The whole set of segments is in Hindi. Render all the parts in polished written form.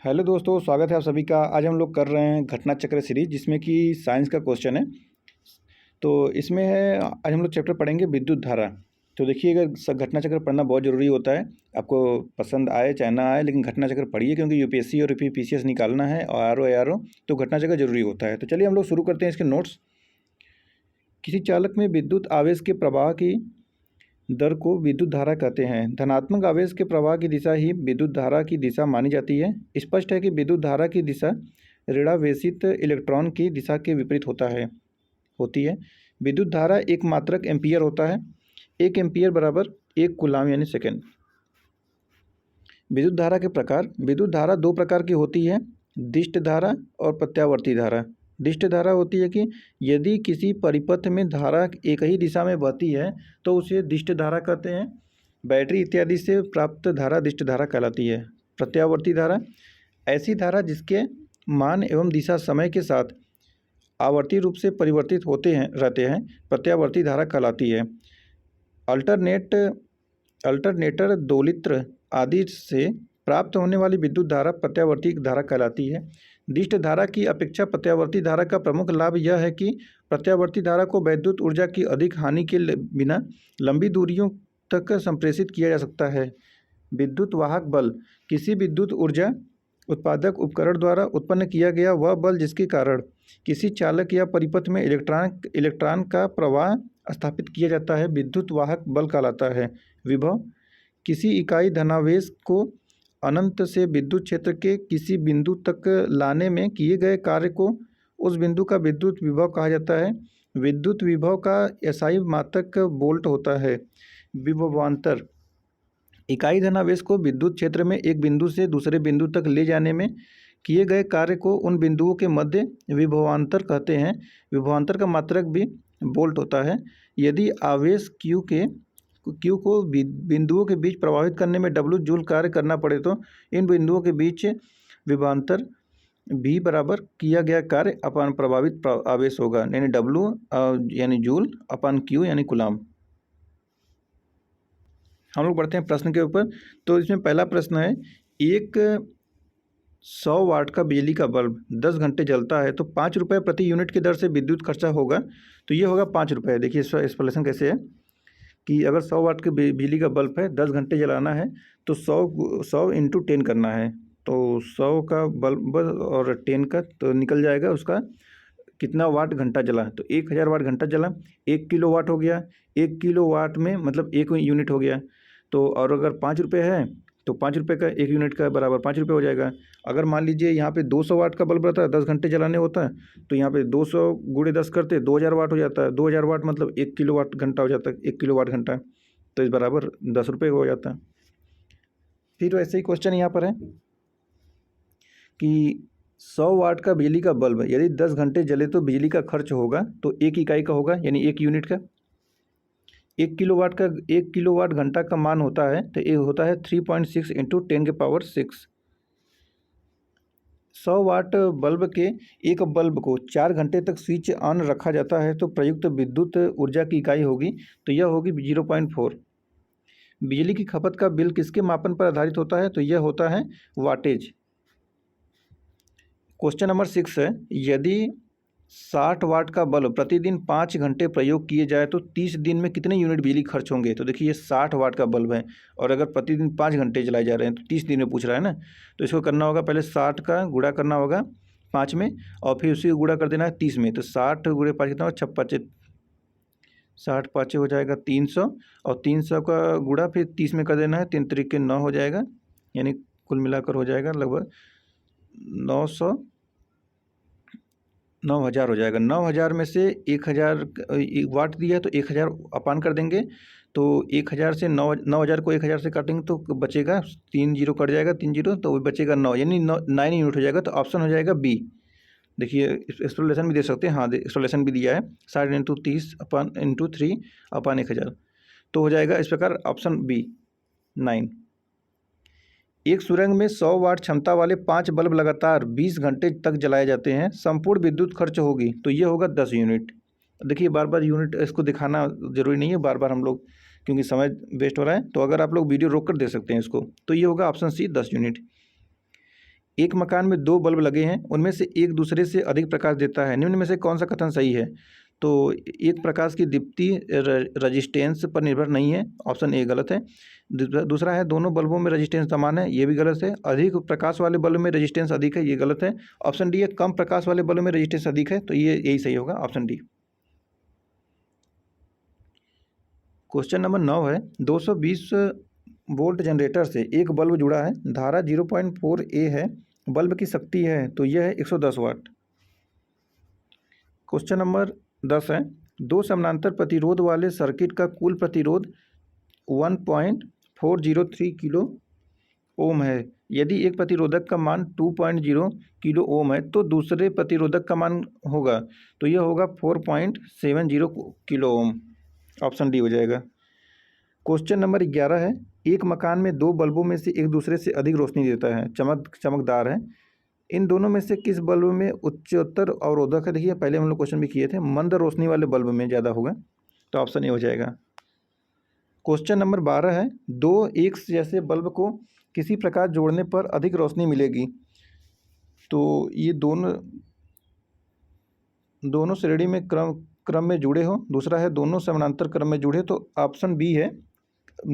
हेलो दोस्तों, स्वागत है आप सभी का। आज हम लोग कर रहे हैं घटना चक्र सीरीज, जिसमें कि साइंस का क्वेश्चन है। तो इसमें है, आज हम लोग चैप्टर पढ़ेंगे विद्युत धारा। तो देखिएगा, घटना चक्र पढ़ना बहुत ज़रूरी होता है। आपको पसंद आए चाहे ना आए, लेकिन घटना चक्र पढ़िए, क्योंकि यूपीएससी और पीसीएस निकालना है और आरओ एआरओ, तो घटना चक्र जरूरी होता है। तो चलिए हम लोग शुरू करते हैं इसके नोट्स। किसी चालक में विद्युत आवेश के प्रवाह की दर को विद्युत धारा कहते हैं। धनात्मक आवेश के प्रवाह की दिशा ही विद्युत धारा की दिशा मानी जाती है। स्पष्ट है कि विद्युत धारा की दिशा ऋणावेशित इलेक्ट्रॉन की दिशा के विपरीत होती है। विद्युत धारा एक मात्रक एम्पियर होता है। 1 एम्पियर बराबर 1 कूलाम यानी सेकेंड। विद्युत धारा के प्रकार। विद्युत धारा दो प्रकार की होती है, दिष्ट धारा और प्रत्यावर्ती धारा। दिष्ट धारा होती है कि यदि किसी परिपथ में धारा एक ही दिशा में बहती है तो उसे दिष्ट धारा कहते हैं। बैटरी इत्यादि से प्राप्त धारा दिष्ट धारा कहलाती है। प्रत्यावर्ती धारा ऐसी धारा जिसके मान एवं दिशा समय के साथ आवर्ती रूप से परिवर्तित रहते हैं, प्रत्यावर्ती धारा कहलाती है। अल्टरनेटर दोलित्र आदि से प्राप्त होने वाली विद्युत धारा प्रत्यावर्ती धारा कहलाती है। दिष्ट धारा की अपेक्षा प्रत्यावर्ती धारा का प्रमुख लाभ यह है कि प्रत्यावर्ती धारा को वैद्युत ऊर्जा की अधिक हानि के बिना लंबी दूरियों तक संप्रेषित किया जा सकता है। विद्युत वाहक बल किसी विद्युत ऊर्जा उत्पादक उपकरण द्वारा उत्पन्न किया गया वह बल जिसके कारण किसी चालक या परिपथ में इलेक्ट्रॉन का प्रवाह स्थापित किया जाता है, विद्युत वाहक बल कहलाता है। विभव किसी इकाई धनावेश को अनंत से विद्युत क्षेत्र के किसी बिंदु तक लाने में किए गए कार्य को उस बिंदु का विद्युत विभव कहा जाता है। विद्युत विभव का एसआई मात्रक वोल्ट होता है। विभवांतर इकाई धनावेश को विद्युत क्षेत्र में एक बिंदु से दूसरे बिंदु तक ले जाने में किए गए कार्य को उन बिंदुओं के मध्य विभवांतर कहते हैं। विभवांतर का मात्रक भी वोल्ट होता है। यदि आवेश Q को बिंदुओं के बीच प्रभावित करने में W जूल कार्य करना पड़े तो इन बिंदुओं के बीच विभवांतर V बराबर किया गया कार्य अपान प्रभावित आवेश होगा, यानी W यानी जूल अपान Q यानी कूलाम। हम लोग बढ़ते हैं प्रश्न के ऊपर। तो इसमें पहला प्रश्न है, एक 100 वाट का बिजली का बल्ब 10 घंटे जलता है तो 5 रुपये प्रति यूनिट की दर से विद्युत खर्चा होगा। तो ये होगा 5 रुपये। देखिए इसका एक्सप्लेनेशन कैसे है कि अगर 100 वाट के बिजली का बल्ब है, 10 घंटे जलाना है, तो 100 इंटू 10 करना है। तो 100 का बल्ब और 10 का तो निकल जाएगा उसका कितना वाट घंटा जला। तो 1000 वाट घंटा जला, 1 किलो वाट हो गया। 1 किलो वाट में मतलब 1 यूनिट हो गया। तो और अगर 5 रुपये है तो 5 रुपये का 1 यूनिट का बराबर 5 रुपये हो जाएगा। अगर मान लीजिए यहाँ पे 200 वाट का बल्ब रहता है, 10 घंटे जलाने होता है, तो यहाँ पे 200 गुणे 10 करते 2000 वाट हो जाता है। 2000 वाट मतलब 1 किलो वाट घंटा हो जाता है, 1 किलो वाट घंटा। तो इस बराबर 10 रुपये हो जाता है। फिर वैसे ही क्वेश्चन यहाँ पर है कि 100 वाट का बिजली का बल्ब यदि 10 घंटे जले तो बिजली का खर्च होगा, तो 1 इकाई का होगा, यानी 1 यूनिट का। 1 किलो वाट घंटा का मान होता है, तो ये होता है 3.6 इंटू 10 के पावर 6। 100 वाट बल्ब के एक बल्ब को 4 घंटे तक स्विच ऑन रखा जाता है तो प्रयुक्त विद्युत ऊर्जा की इकाई होगी, तो यह होगी 0.4। बिजली की खपत का बिल किसके मापन पर आधारित होता है, तो यह होता है वाटेज। क्वेश्चन नंबर 6 है, यदि 60 वाट का बल्ब प्रतिदिन 5 घंटे प्रयोग किए जाए तो 30 दिन में कितने यूनिट बिजली खर्च होंगे। तो देखिए ये 60 वाट का बल्ब है और अगर प्रतिदिन 5 घंटे जलाए जा रहे हैं तो 30 दिन में पूछ रहा है ना। तो इसको करना होगा, पहले 60 का गुणा करना होगा 5 में और फिर उसी को गुणा कर देना है 30 में। तो 60 गुणे 5 कितना होगा, 60 5 हो जाएगा 300 और 300 का गुणा फिर 30 में कर देना है, 3 तरीके 9 हो जाएगा, यानी कुल मिलाकर हो जाएगा लगभग 9000 हो जाएगा। 9000 में से 1000 वाट दिया तो 1000 अपान कर देंगे। तो 1000 से 9000 को 1000 से काटेंगे तो बचेगा 3 जीरो कट जाएगा, 3 जीरो तो बचेगा 9, यानी 9 यूनिट हो जाएगा। तो ऑप्शन हो जाएगा बी। देखिए एक्सप्लेनेशन भी दे सकते हैं, हाँ एक्सप्लेनेशन भी दिया है, 60 इंटू 30 अपान इंटू 3 अपान 1000, तो हो जाएगा इस प्रकार ऑप्शन बी 9। एक सुरंग में 100 वाट क्षमता वाले 5 बल्ब लगातार 20 घंटे तक जलाए जाते हैं, संपूर्ण विद्युत खर्च होगी, तो ये होगा 10 यूनिट। देखिए बार बार यूनिट इसको दिखाना जरूरी नहीं है, बार बार हम लोग क्योंकि समय वेस्ट हो रहा है, तो अगर आप लोग वीडियो रोक कर दे सकते हैं इसको, तो ये होगा ऑप्शन सी 10 यूनिट। एक मकान में 2 बल्ब लगे हैं, उनमें से एक दूसरे से अधिक प्रकाश देता है, निम्न में से कौन सा कथन सही है? तो एक प्रकाश की दीप्ति रजिस्टेंस पर निर्भर नहीं है, ऑप्शन ए गलत है। दूसरा है दोनों बल्बों में रजिस्टेंस समान है, ये भी गलत है। अधिक प्रकाश वाले बल्ब में रजिस्टेंस अधिक है, ये गलत है। ऑप्शन डी है कम प्रकाश वाले बल्ब में रजिस्टेंस अधिक है, तो ये यही सही होगा, ऑप्शन डी। क्वेश्चन नंबर 9 है 220 वोल्ट जनरेटर से एक बल्ब जुड़ा है, धारा 0.4 ए है, बल्ब की शक्ति है तो यह है 110 वाट। क्वेश्चन नंबर 10 है दो समानांतर प्रतिरोध वाले सर्किट का कुल प्रतिरोध 1.403 किलो ओम है। यदि एक प्रतिरोधक का मान 2.0 किलो ओम है तो दूसरे प्रतिरोधक का मान होगा, तो यह होगा 4.70 किलो ओम, ऑप्शन डी हो जाएगा। क्वेश्चन नंबर 11 है एक मकान में 2 बल्बों में से एक दूसरे से अधिक रोशनी देता है, चमकदार है, इन दोनों में से किस बल्ब में उच्चतर अवरोधक है? देखिए पहले हम लोग क्वेश्चन भी किए थे, मंद रोशनी वाले बल्ब में ज़्यादा होगा, तो ऑप्शन ए हो जाएगा। क्वेश्चन नंबर 12 है दो एक जैसे बल्ब को किसी प्रकार जोड़ने पर अधिक रोशनी मिलेगी, तो ये दोनों श्रेणी में क्रम में जुड़े हो। दूसरा है दोनों समानांतर क्रम में जुड़े, तो ऑप्शन बी है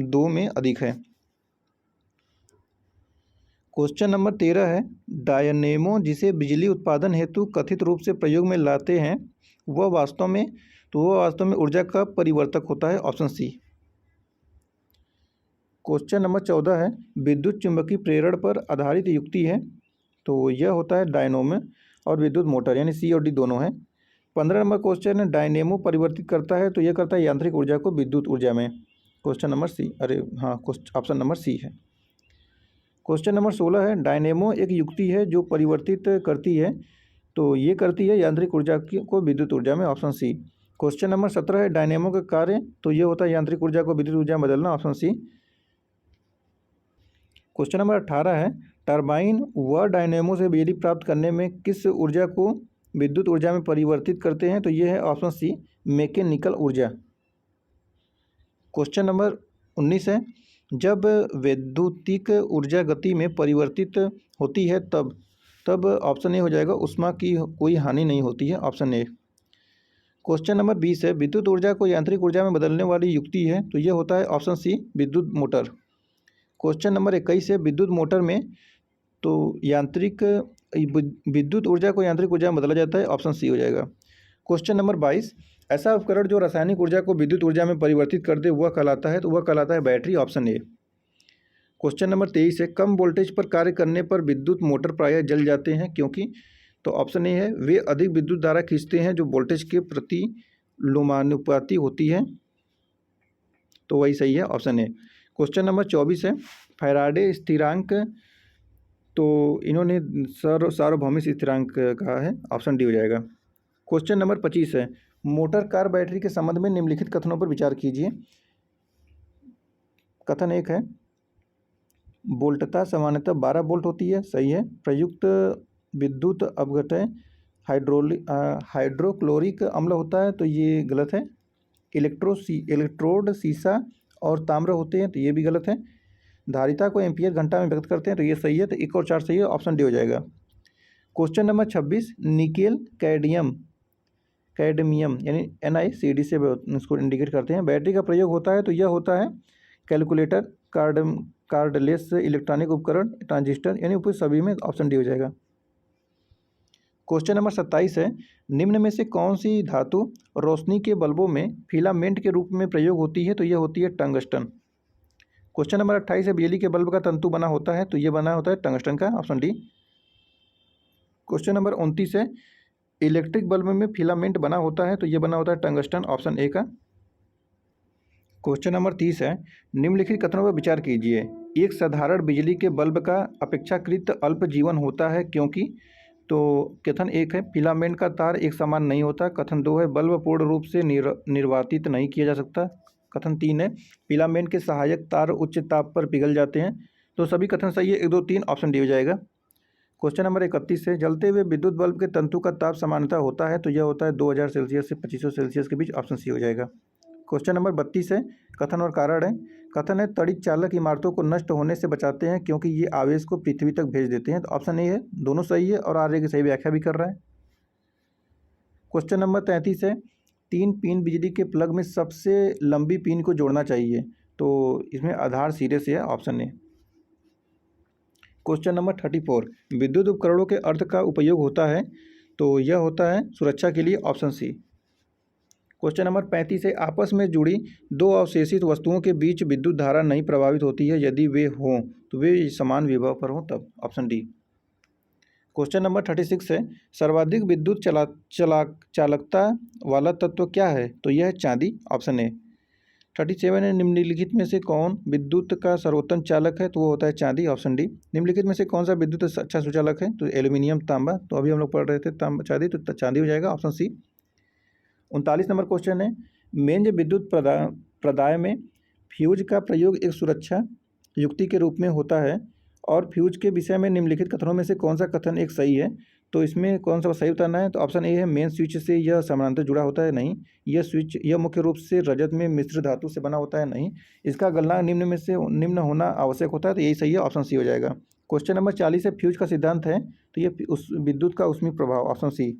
2 में अधिक है। क्वेश्चन नंबर 13 है डायनेमो जिसे बिजली उत्पादन हेतु कथित रूप से प्रयोग में लाते हैं वह वास्तव में ऊर्जा का परिवर्तक होता है, ऑप्शन सी। क्वेश्चन नंबर 14 है विद्युत चुंबकीय प्रेरण पर आधारित युक्ति है, तो यह होता है डायनेमो और विद्युत मोटर, यानी सी और डी दोनों है। 15 नंबर क्वेश्चन है डायनेमो परिवर्तित करता है, तो यह करता है यांत्रिक ऊर्जा को विद्युत ऊर्जा में, question number C, option number C है। क्वेश्चन नंबर 16 है डायनेमो एक युक्ति है जो परिवर्तित करती है, तो ये करती है यांत्रिक ऊर्जा को विद्युत ऊर्जा में, ऑप्शन सी। क्वेश्चन नंबर 17 है डायनेमो का कार्य, तो ये होता है यांत्रिक ऊर्जा को विद्युत ऊर्जा में बदलना, ऑप्शन सी। क्वेश्चन नंबर 18 है टरबाइन व डायनेमो से बिजली प्राप्त करने में किस ऊर्जा को विद्युत ऊर्जा में परिवर्तित करते हैं, तो ये है ऑप्शन सी मैकेनिकल ऊर्जा। क्वेश्चन नंबर 19 है जब वैद्युतिक ऊर्जा गति में परिवर्तित होती है तब ऑप्शन ए हो जाएगा ऊष्मा की कोई हानि नहीं होती है, ऑप्शन ए। क्वेश्चन नंबर 20 है विद्युत ऊर्जा को यांत्रिक ऊर्जा में बदलने वाली युक्ति है, तो यह होता है ऑप्शन सी विद्युत मोटर। क्वेश्चन नंबर 21 है विद्युत मोटर में तो विद्युत ऊर्जा को यांत्रिक ऊर्जा में बदला जाता है, ऑप्शन सी हो जाएगा। क्वेश्चन नंबर 22 ऐसा उपकरण जो रासायनिक ऊर्जा को विद्युत ऊर्जा में परिवर्तित कर दे वह कहलाता है, तो वह कहलाता है battery, option A. Question number 23 है कम वोल्टेज पर कार्य करने पर विद्युत मोटर प्रायः जल जाते हैं क्योंकि, तो ऑप्शन ए है वे अधिक विद्युत धारा खींचते हैं जो वोल्टेज के प्रति लुमानुपाती होती है, तो वही सही है, ऑप्शन ए। क्वेश्चन नंबर 24 है फैराडे स्थिरांक, तो इन्होंने सार्वभौमिक स्थिरांक कहा है, ऑप्शन डी हो जाएगा। क्वेश्चन नंबर 25 है मोटर कार बैटरी के संबंध में निम्नलिखित कथनों पर विचार कीजिए। कथन 1 है वोल्टता सामान्यतः 12 वोल्ट होती है, सही है। प्रयुक्त विद्युत अपघटय हाइड्रोक्लोरिक अम्ल होता है, तो ये गलत है। इलेक्ट्रोड सीसा और ताम्र होते हैं, तो ये भी गलत है। धारिता को एम्पियर घंटा में व्यक्त करते हैं, तो ये सही है, तो 1 और 4 सही है, ऑप्शन डी हो जाएगा। क्वेश्चन नंबर 26 निकेल कैडमियम यानी NiCd से इसको इंडिकेट करते हैं, बैटरी का प्रयोग होता है, तो यह होता है कैलकुलेटर, कार्डलेस इलेक्ट्रॉनिक उपकरण, ट्रांजिस्टर, यानी ऊपर सभी में, ऑप्शन डी हो जाएगा। क्वेश्चन नंबर 27 है निम्न में से कौन सी धातु रोशनी के बल्बों में फिलामेंट के रूप में प्रयोग होती है, तो यह होती है टंगस्टन। क्वेश्चन नंबर 28 है बिजली के बल्ब का तंतु बना होता है, तो यह बना होता है टंगस्टन का, ऑप्शन डी। क्वेश्चन नंबर 29 है इलेक्ट्रिक बल्ब में फिलामेंट बना होता है, तो यह बना होता है टंगस्टन, ऑप्शन ए का। क्वेश्चन नंबर 30 है निम्नलिखित कथनों पर विचार कीजिए। एक साधारण बिजली के बल्ब का अपेक्षाकृत अल्प जीवन होता है क्योंकि, तो कथन 1 है फिलामेंट का तार एक समान नहीं होता। कथन 2 है बल्ब पूर्ण रूप से निर्वातित नहीं किया जा सकता। कथन 3 है फिलामेंट के सहायक तार उच्च ताप पर पिघल जाते हैं। तो सभी कथन सही है, 1 2 3, ऑप्शन डी हो जाएगा। क्वेश्चन नंबर 31 है जलते हुए विद्युत बल्ब के तंतु का ताप समानता होता है, तो यह होता है 2000 सेल्सियस से 2500 सेल्सियस के बीच, ऑप्शन सी हो जाएगा। क्वेश्चन नंबर 32 है, कथन और कारण है। कथन है तड़ित चालक इमारतों को नष्ट होने से बचाते हैं क्योंकि ये आवेश को पृथ्वी तक भेज देते हैं। तो ऑप्शन ए है, दोनों सही है और आर्य की सही व्याख्या भी कर रहा है। क्वेश्चन नंबर 33 है, 3 पिन बिजली के प्लग में सबसे लंबी पिन को जोड़ना चाहिए। तो इसमें आधार सिरे से है, ऑप्शन ए। क्वेश्चन नंबर 34, विद्युत उपकरणों के अर्थ का उपयोग होता है। तो यह होता है सुरक्षा के लिए, ऑप्शन सी। क्वेश्चन नंबर 35 है, आपस में जुड़ी दो अवशेषित वस्तुओं के बीच विद्युत धारा नहीं प्रभावित होती है यदि वे हों तो वे समान विभव पर हों तब, ऑप्शन डी। क्वेश्चन नंबर 36 है, सर्वाधिक विद्युत चालकता वाला तत्व क्या है। तो यह है चांदी, ऑप्शन ए। 37 है, निम्नलिखित में से कौन विद्युत का सर्वोत्तम चालक है। तो वो होता है चांदी, ऑप्शन डी। निम्नलिखित में से कौन सा विद्युत अच्छा सुचालक है। तो एल्यूमिनियम, तांबा। तो अभी हम लोग पढ़ रहे थे तांबा चांदी, तो चांदी हो जाएगा, ऑप्शन सी। 39 नंबर क्वेश्चन है, मेंज विद्युत प्रदाय में फ्यूज का प्रयोग एक सुरक्षा युक्ति के रूप में होता है और फ्यूज के विषय में निम्नलिखित कथनों में से कौन सा कथन एक सही है। तो इसमें कौन सा सही बताना है। तो ऑप्शन ए है, मेन स्विच से यह समानांतर जुड़ा होता है, नहीं। यह स्विच यह मुख्य रूप से रजत में मिश्र धातु से बना होता है, नहीं। इसका गलनांक निम्न में से निम्न होना आवश्यक होता है, तो यही सही है, ऑप्शन सी हो जाएगा। क्वेश्चन नंबर 40 है, फ्यूज का सिद्धांत है। तो ये उस विद्युत का ऊष्मीय प्रभाव, ऑप्शन सी।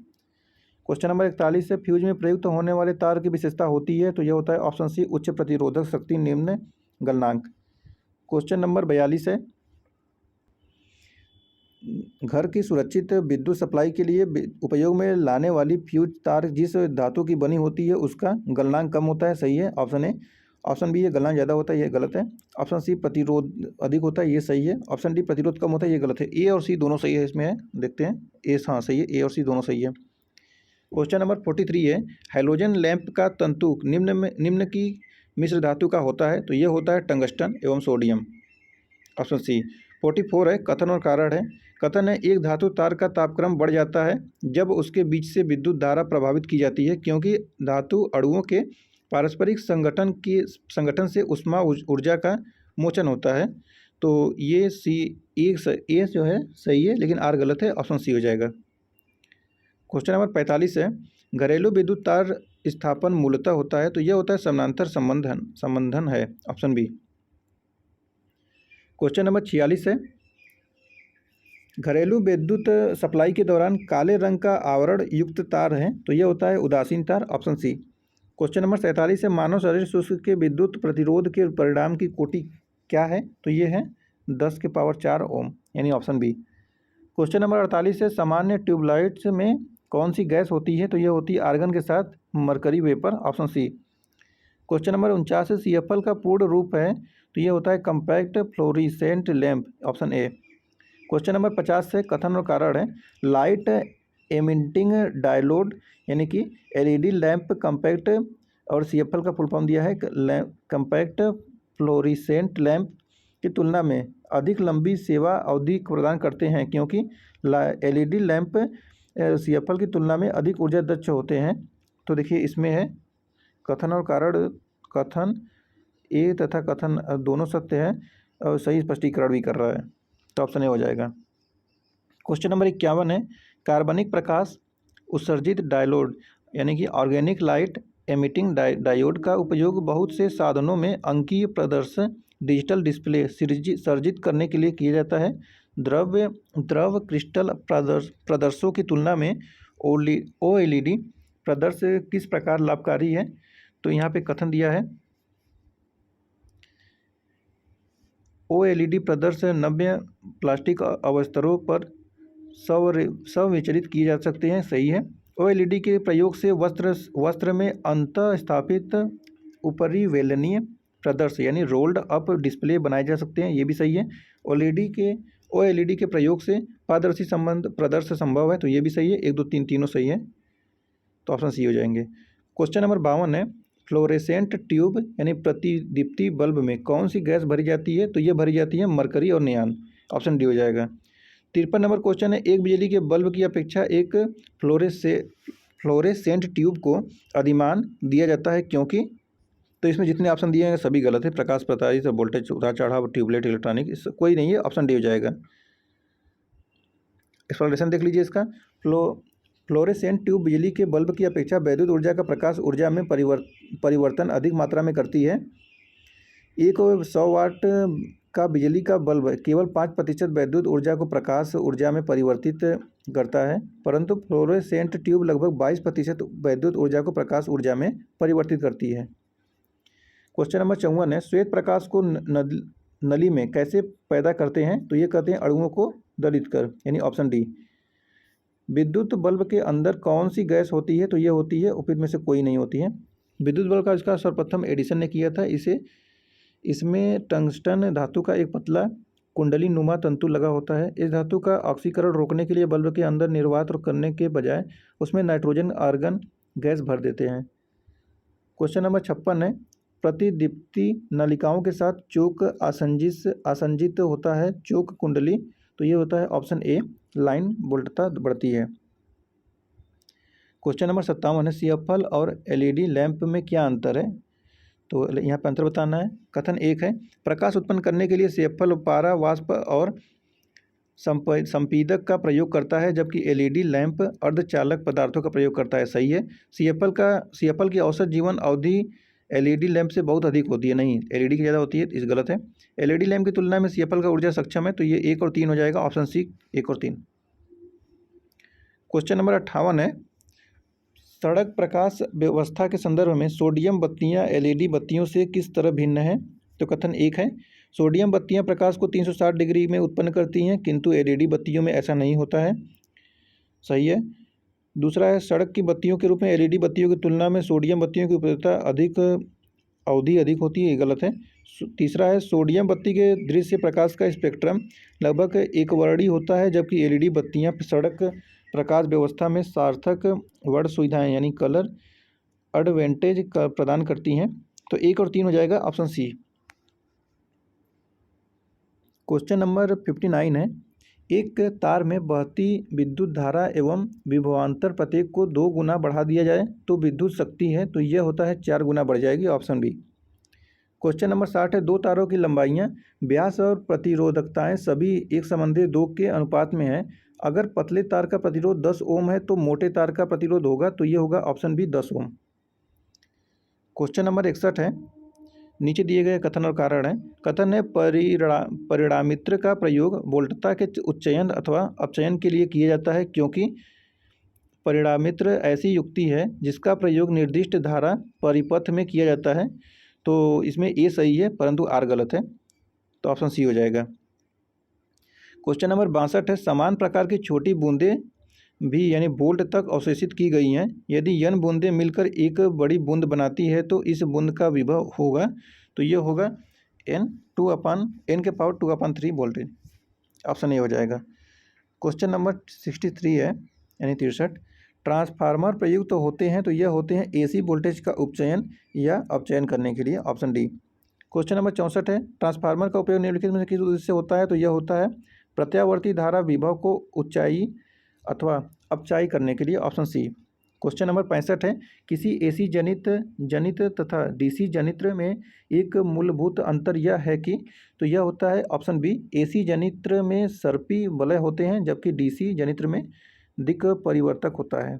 क्वेश्चन नंबर 41 है, फ्यूज में प्रयुक्त होने वाले तार की विशेषता होती है। तो यह होता है, ऑप्शन सी, उच्च प्रतिरोधक शक्ति, निम्न गलनांक। क्वेश्चन नंबर 42 है, घर की सुरक्षित विद्युत सप्लाई के लिए उपयोग में लाने वाली फ्यूज तार जिस धातु की बनी होती है उसका गलनांक कम होता है, सही है, ऑप्शन ए। ऑप्शन बी, ये गलनांक ज़्यादा होता है, ये गलत है। ऑप्शन सी, प्रतिरोध अधिक होता है, ये सही है। ऑप्शन डी, प्रतिरोध कम होता है, ये गलत है। ए और सी दोनों सही है, इसमें है, देखते हैं। ए हाँ सही है, ए और सी दोनों सही है। क्वेश्चन नंबर 43 है, हैलोजन लैंप का तंतु निम्न की मिश्र धातु का होता है। तो यह होता है टंगस्टन एवं सोडियम, ऑप्शन सी। 44 है, कथन और कारण है। कथन है, एक धातु तार का तापक्रम बढ़ जाता है जब उसके बीच से विद्युत धारा प्रभावित की जाती है क्योंकि धातु अणुओं के पारस्परिक संगठन से ऊष्मा ऊर्जा का मोचन होता है। तो ये सी, ए जो है सही है, लेकिन आर गलत है, ऑप्शन सी हो जाएगा। क्वेश्चन नंबर 45 है, घरेलू विद्युत तार स्थापन मूलतः होता है। तो यह होता है समानांतर संबंधन है, ऑप्शन बी। क्वेश्चन नंबर 46 है, घरेलू विद्युत सप्लाई के दौरान काले रंग का आवरण युक्त तार है। तो यह होता है उदासीन तार, ऑप्शन सी। क्वेश्चन नंबर 47 है, मानव शरीर शुष्क के विद्युत प्रतिरोध के परिणाम की कोटि क्या है। तो ये है 10⁴ ओम, यानी ऑप्शन बी। क्वेश्चन नंबर 48 है, सामान्य ट्यूबलाइट्स में कौन सी गैस होती है। तो यह होती है आर्गन के साथ mercury vapour, option c. Question number 49 है, CFL का पूर्ण रूप है। तो यह होता है compact fluorescent lamp, option A. Question number 50 से कथन और कारण है, लाइट एमिटिंग डायोड यानी कि LED लैंप कम्पैक्ट, और CFL का फुल फॉर्म दिया है कम्पैक्ट फ्लोरिसेंट लैंप की तुलना में अधिक लंबी सेवा अवधि प्रदान करते हैं क्योंकि LED लैंप CFL की तुलना में अधिक ऊर्जा दक्ष होते हैं। तो देखिए इसमें है कथन और कारण, कथन ए तथा कथन दोनों सत्य है और सही स्पष्टीकरण भी कर रहा है, तो ऑप्शन ए हो जाएगा। क्वेश्चन नंबर 51 है, कार्बनिक प्रकाश उत्सर्जित डायोड यानी कि ऑर्गेनिक लाइट एमिटिंग डायोड का उपयोग बहुत से साधनों में अंकीय प्रदर्शन डिजिटल डिस्प्ले सर्जित करने के लिए किया जाता है। द्रव क्रिस्टल प्रदर्शों की तुलना में OLED प्रदर्श किस प्रकार लाभकारी है। तो यहाँ पे कथन दिया है, OLED प्रदर्श नव्य प्लास्टिक अवस्तरों पर संविचरित किए जा सकते हैं, सही है। OLED के प्रयोग से वस्त्र में अंतः स्थापित उपरिवेलनीय प्रदर्श यानी रोल्ड अप डिस्प्ले बनाए जा सकते हैं, ये भी सही है। OLED के प्रयोग से पारदर्शी प्रदर्श संभव है, तो ये भी सही है। 1 2 3 तीनों सही है, तो ऑप्शन सी हो जाएंगे। क्वेश्चन नंबर 52 है, फ्लोरेसेंट ट्यूब यानी प्रतिदीप्ति बल्ब में कौन सी गैस भरी जाती है। तो ये भरी जाती है मरकरी और नियान, ऑप्शन डी हो जाएगा। 53 नंबर क्वेश्चन है, एक बिजली के बल्ब की अपेक्षा एक फ्लोरेसेंट ट्यूब को अधिमान दिया जाता है क्योंकि। तो इसमें जितने ऑप्शन दिए हैं सभी गलत है, प्रकाश प्रसारित, वोल्टेज उतार चढ़ाव, ट्यूबलाइट, इलेक्ट्रॉनिक, कोई नहीं है, ऑप्शन डी हो जाएगा। एक्सप्लेनेशन देख लीजिए इसका, फ्लोरेसेंट ट्यूब बिजली के बल्ब की अपेक्षा वैद्युत ऊर्जा का प्रकाश ऊर्जा में परिवर्तन अधिक मात्रा में करती है। एक 100 वाट का बिजली का बल्ब केवल 5% वैद्युत ऊर्जा को प्रकाश ऊर्जा में परिवर्तित करता है, परंतु फ्लोरेसेंट ट्यूब लगभग 22% वैद्युत ऊर्जा को प्रकाश ऊर्जा में परिवर्तित करती है। क्वेश्चन नंबर 54 है, श्वेत प्रकाश को नली में कैसे पैदा करते हैं? तो ये कहते हैं अणुओं को दलित कर, यानी ऑप्शन डी। विद्युत बल्ब के अंदर कौन सी गैस होती है? तो ये होती है, उपयुक्त में से कोई नहीं होती है। विद्युत बल्ब का आविष्कार सर्वप्रथम एडिसन ने किया था। इसमें टंगस्टन धातु का एक पतला कुंडली नुमा तंतु लगा होता है। इस धातु का ऑक्सीकरण रोकने के लिए बल्ब के अंदर निर्वात करने के बजाय उसमें नाइट्रोजन आर्गन गैस भर देते हैं। क्वेश्चन नंबर 56 है, प्रतिदीप्ति नलिकाओं के साथ चोक आसंजित होता है। चोक कुंडली, तो ये होता है ऑप्शन ए, लाइन वोल्टता बढ़ती है। क्वेश्चन नंबर 57 है, सीएफएल और एलईडी लैंप में क्या अंतर है? तो यहाँ पर अंतर बताना है। कथन 1 है, प्रकाश उत्पन्न करने के लिए सीएफएल पारा वाष्प और संपीडक का प्रयोग करता है, जबकि एलईडी लैंप अर्धचालक पदार्थों का प्रयोग करता है। सही है। सीएफएल की औसत जीवन अवधि एलईडी लैंप से बहुत अधिक होती है। नहीं, एलईडी की ज़्यादा होती है, इस गलत है। एलईडी लैंप की तुलना में सीएफएल का ऊर्जा सक्षम है, तो ये 1 और 3 हो जाएगा, ऑप्शन सी 1 और 3। क्वेश्चन नंबर 58 है, सड़क प्रकाश व्यवस्था के संदर्भ में सोडियम बत्तियां एलईडी बत्तियों से किस तरह भिन्न है? तो कथन 1 है, सोडियम बत्तियां प्रकाश को 360 डिग्री में उत्पन्न करती हैं, किंतु एलईडी बत्तियों में ऐसा नहीं होता है। सही है। दूसरा है, सड़क की बत्तियों के रूप में एलईडी बत्तियों की तुलना में सोडियम बत्तियों की उपयोगिता अवधि अधिक होती है, ये गलत है। तीसरा है, सोडियम बत्ती के दृश्य प्रकाश का स्पेक्ट्रम लगभग एकवर्णी होता है, जबकि एलईडी बत्तियां सड़क प्रकाश व्यवस्था में सार्थक वर्ण सुविधाएं यानी कलर एडवांटेज प्रदान करती हैं। तो 1 और 3 हो जाएगा, ऑप्शन सी। क्वेश्चन नंबर 59 है, एक तार में बहती विद्युत धारा एवं विभवांतर प्रत्येक को 2 गुना बढ़ा दिया जाए तो विद्युत शक्ति है, तो यह होता है 4 गुना बढ़ जाएगी, ऑप्शन बी। क्वेश्चन नंबर 60 है, 2 तारों की लंबाइयां, व्यास और प्रतिरोधकताएं सभी एक संबंधी 2 के अनुपात में है। अगर पतले तार का प्रतिरोध 10 ओम है तो मोटे तार का प्रतिरोध होगा, तो ये होगा ऑप्शन बी 10 ओम। क्वेश्चन नंबर 61 है, नीचे दिए गए कथन और कारण है। कथन है, परिणामित्र का प्रयोग वोल्टता के उच्चयन अथवा अपचयन के लिए किया जाता है, क्योंकि परिणामित्र ऐसी युक्ति है जिसका प्रयोग निर्दिष्ट धारा परिपथ में किया जाता है। तो इसमें ए सही है, परंतु आर गलत है, तो ऑप्शन सी हो जाएगा। क्वेश्चन नंबर 62 है, समान प्रकार की छोटी बूंदें भी यानी बोल्ट तक अवशोषित की गई हैं। यदि n बूंदें मिलकर एक बड़ी बूंद बनाती है तो इस बूंद का विभव होगा, तो ये होगा n/2/3 वोल्टेज, ऑप्शन ए हो जाएगा। क्वेश्चन नंबर 63 है, यानी 63, ट्रांसफार्मर प्रयुक्त तो होते हैं, तो यह होते हैं एसी वोल्टेज का उपचयन या अपचयन करने के लिए, ऑप्शन डी। क्वेश्चन नंबर 64 है, ट्रांसफार्मर का उपयोग निम्नलिखित में से किस उद्देश्य से होता है? तो यह होता है प्रत्यावर्ती धारा विभव को ऊंचाई अथवा अपचाई करने के लिए, ऑप्शन सी। क्वेश्चन नंबर 65 है, किसी एसी जनित तथा डीसी जनित्र में एक मूलभूत अंतर यह है कि, तो यह होता है ऑप्शन बी, एसी जनित्र में सर्पी वलय होते हैं, जबकि डीसी जनित्र में दिक् परिवर्तक होता है।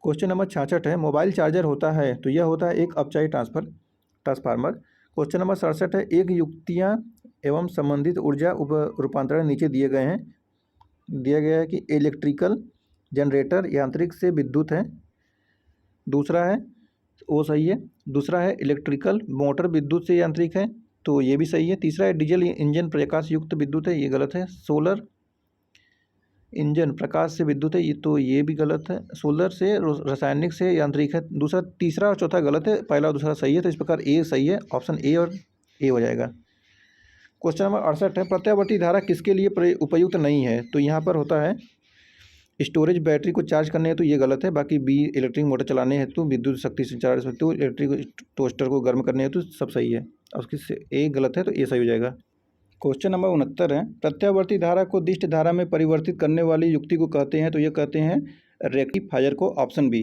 क्वेश्चन नंबर 66 है, मोबाइल चार्जर होता है, तो यह होता है एक अपचाई ट्रांसफार्मर। क्वेश्चन नंबर 67 है, एक युक्तियाँ एवं संबंधित ऊर्जा रूपांतरण नीचे दिए गए हैं। दिया गया है कि इलेक्ट्रिकल जनरेटर यांत्रिक से विद्युत है, दूसरा है वो सही है। दूसरा है इलेक्ट्रिकल मोटर विद्युत से यांत्रिक है, तो ये भी सही है। तीसरा है डीजल इंजन प्रकाश युक्त विद्युत है, ये गलत है। सोलर इंजन प्रकाश से विद्युत है, ये तो ये भी गलत है। सोलर से रासायनिक से यांत्रिक है, दूसरा। तीसरा और चौथा गलत है, पहला और दूसरा सही है, तो इस प्रकार ए सही है, ऑप्शन ए और ए हो जाएगा। क्वेश्चन नंबर 68 है, प्रत्यावर्ती धारा किसके लिए उपयुक्त नहीं है? तो यहाँ पर होता है स्टोरेज बैटरी को चार्ज करने हेतु, ये गलत है। बाकी बी इलेक्ट्रिक मोटर चलाने हेतु, विद्युत शक्ति संचार हेतु, इलेक्ट्रिक टोस्टर को गर्म करने हेतु, सब सही है। और उसकी ए गलत है, तो ए सही हो जाएगा। क्वेश्चन नंबर 69 है, प्रत्यावर्ती धारा को दिष्ट धारा में परिवर्तित करने वाली युक्ति को कहते हैं, तो ये कहते हैं रेक्टिफायर को, ऑप्शन बी।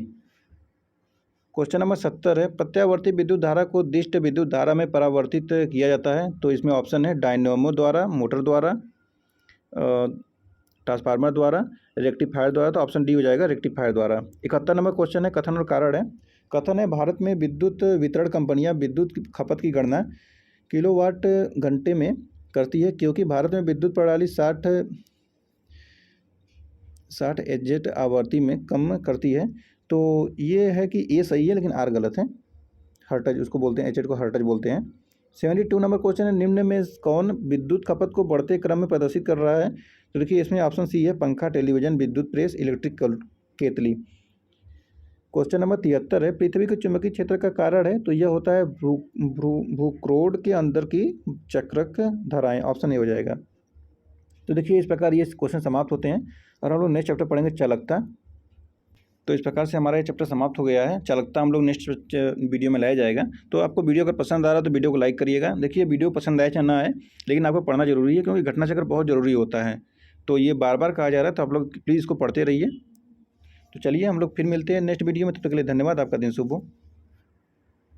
क्वेश्चन नंबर 70 है, प्रत्यावर्ती विद्युत धारा को दिष्ट विद्युत धारा में परावर्तित किया जाता है, तो इसमें ऑप्शन है डायनेमो द्वारा, मोटर द्वारा, ट्रांसफार्मर द्वारा, रेक्टिफायर द्वारा, तो ऑप्शन डी हो जाएगा रेक्टिफायर द्वारा। 71 नंबर क्वेश्चन है, कथन और कारण है। कथन है, भारत में विद्युत वितरण कंपनियां विद्युत की खपत की गणना किलोवाट घंटे में करती है, क्योंकि भारत में विद्युत प्रणाली 60 एजेट आवृत्ति में कम करती है। तो ये है कि ए सही है लेकिन आर गलत है। हर्टज उसको बोलते हैं, एजेट को हर्टज बोलते हैं। 72 नंबर क्वेश्चन है, निम्न में कौन विद्युत खपत को बढ़ते क्रम में प्रदर्शित कर रहा है? तो देखिए इसमें ऑप्शन सी है, पंखा, टेलीविजन, विद्युत प्रेस, इलेक्ट्रिक केतली। क्वेश्चन नंबर 73 है, पृथ्वी के चुंबकीय क्षेत्र का कारण है? तो यह होता है भूक्रोड के अंदर की चक्रक धाराएं, ऑप्शन ए हो जाएगा। तो देखिए इस प्रकार ये क्वेश्चन समाप्त होते हैं और हम लोग नेक्स्ट चैप्टर पढ़ेंगे चालकता। तो इस प्रकार से हमारा ये चैप्टर समाप्त हो गया है। चालकता हम लोग नेक्स्ट वीडियो में लाया जाएगा। तो आपको वीडियो अगर पसंद आ रहा है तो वीडियो को लाइक करिएगा। देखिए वीडियो पसंद आए चाहे ना आए, लेकिन आपको पढ़ना जरूरी है, क्योंकि घटना चक्र बहुत ज़रूरी होता है। तो ये बार बार कहा जा रहा है, तो आप लोग प्लीज़ इसको पढ़ते रहिए। तो चलिए हम लोग फिर मिलते हैं नेक्स्ट वीडियो में, तब तक के लिए धन्यवाद। आपका दिन शुभ हो।